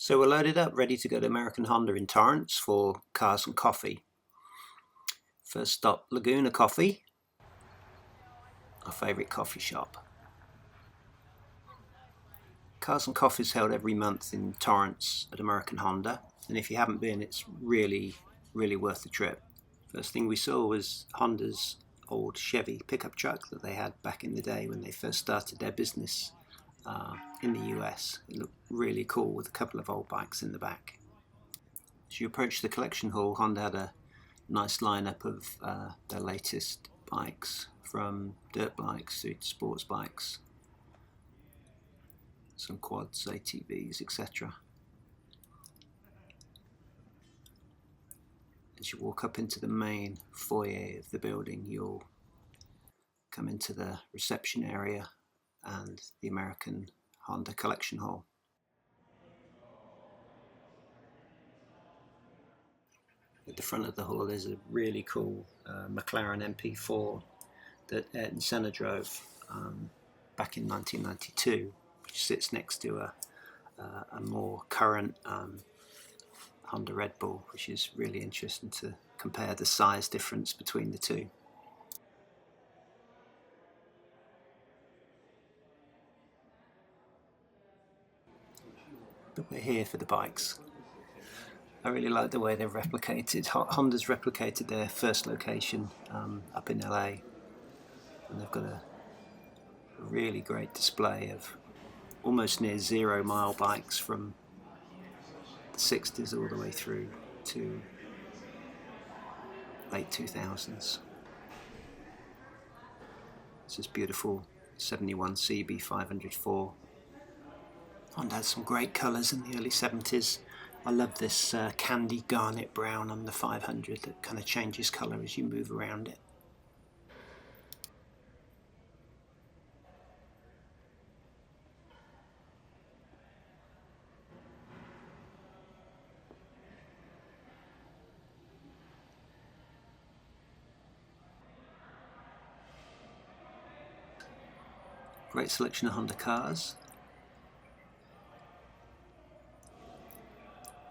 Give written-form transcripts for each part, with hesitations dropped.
So we're loaded up, ready to go to American Honda in Torrance for Cars and Coffee. First stop, Laguna Coffee, our favourite coffee shop. Cars and Coffee is held every month in Torrance at American Honda, and if you haven't been, it's really worth the trip. First thing we saw was Honda's old Chevy pickup truck that they had back in the day when they first started their business in the US. It looked really cool with a couple of old bikes in the back. As you approach the collection hall, Honda had a nice lineup of their latest bikes, from dirt bikes to sports bikes, some quads, ATVs, etc. As you walk up into the main foyer of the building, you'll come into the reception area and the American Honda collection hall. At the front of the hall there's a really cool McLaren MP4 that Ayrton Senna drove back in 1992, which sits next to a more current Honda Red Bull, which is really interesting to compare the size difference between the two. But we're here for the bikes. I really like the way they've replicated. Honda's replicated their first location up in LA, and they've got a really great display of almost near 0 mile bikes from the 60s all the way through to late 2000s. This is beautiful 71 CB504. Honda had some great colours in the early 70s. I love this candy garnet brown on the 500 that kind of changes colour as you move around it. Great selection of Honda cars.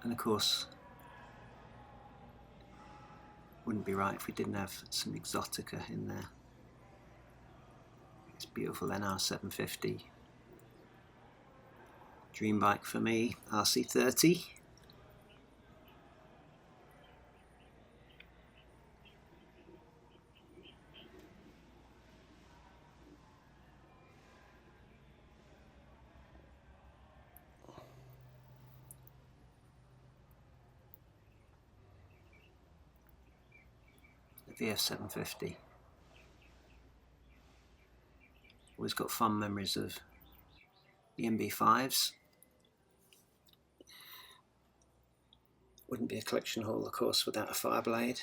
And of course, wouldn't be right if we didn't have some exotica in there. It's beautiful NR750. Dream bike for me, RC30. VF750. Always got fond memories of the MB5s. Wouldn't be a collection hall, of course, without a Fireblade.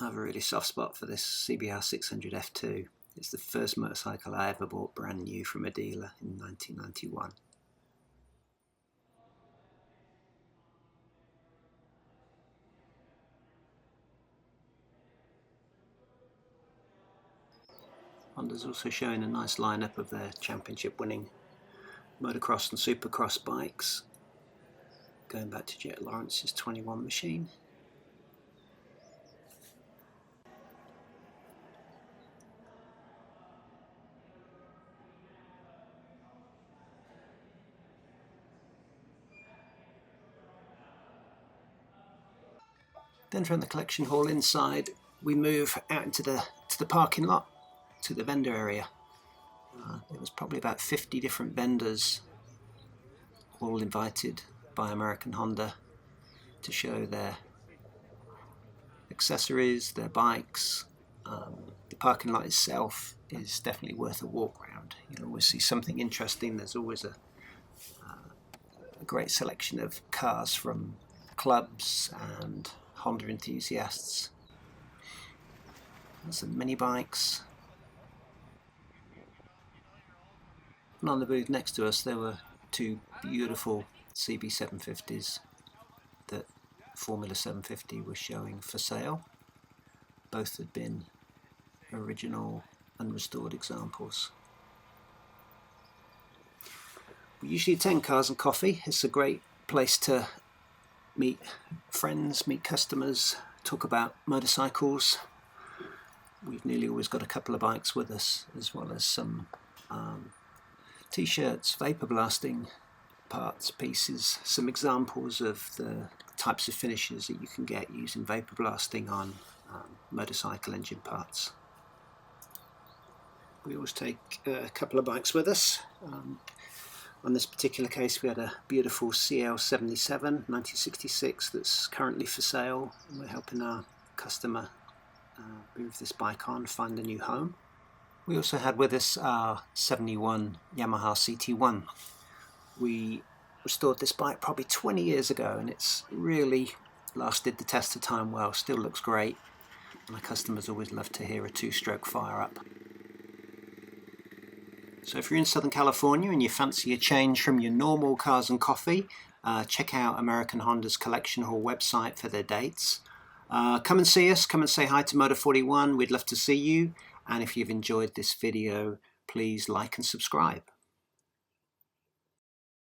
I have a really soft spot for this CBR600 F2. It's the first motorcycle I ever bought brand new from a dealer in 1991. Honda's also showing a nice lineup of their championship winning motocross and supercross bikes, going back to Jet Lawrence's 21 machine. Then from the collection hall inside we move out into the parking lot, to the vendor area. There was probably about 50 different vendors, all invited by American Honda to show their accessories, their bikes. The parking lot itself is definitely worth a walk around. You'll always see something interesting. There's always a great selection of cars from clubs and Honda enthusiasts. There's some mini bikes. And on the booth next to us there were two beautiful CB750s that Formula 750 was showing for sale. Both had been original unrestored examples. We usually attend Cars and Coffee. It's a great place to meet friends, meet customers, talk about motorcycles. We've nearly always got a couple of bikes with us, as well as some t-shirts, vapor blasting parts, pieces, some examples of the types of finishes that you can get using vapor blasting on motorcycle engine parts. We always take a couple of bikes with us. On this particular case we had a beautiful CL77 1966 that's currently for sale, and we're helping our customer move this bike on, find a new home. We also had with us our 71 Yamaha CT1. We restored this bike probably 20 years ago, and it's really lasted the test of time well, still looks great. My customers always love to hear a two-stroke fire up. So if you're in Southern California and you fancy a change from your normal cars and coffee, check out American Honda's Collection Hall website for their dates. Come and see us, come and say hi to Moto41. We'd love to see you. And if you've enjoyed this video, please like and subscribe.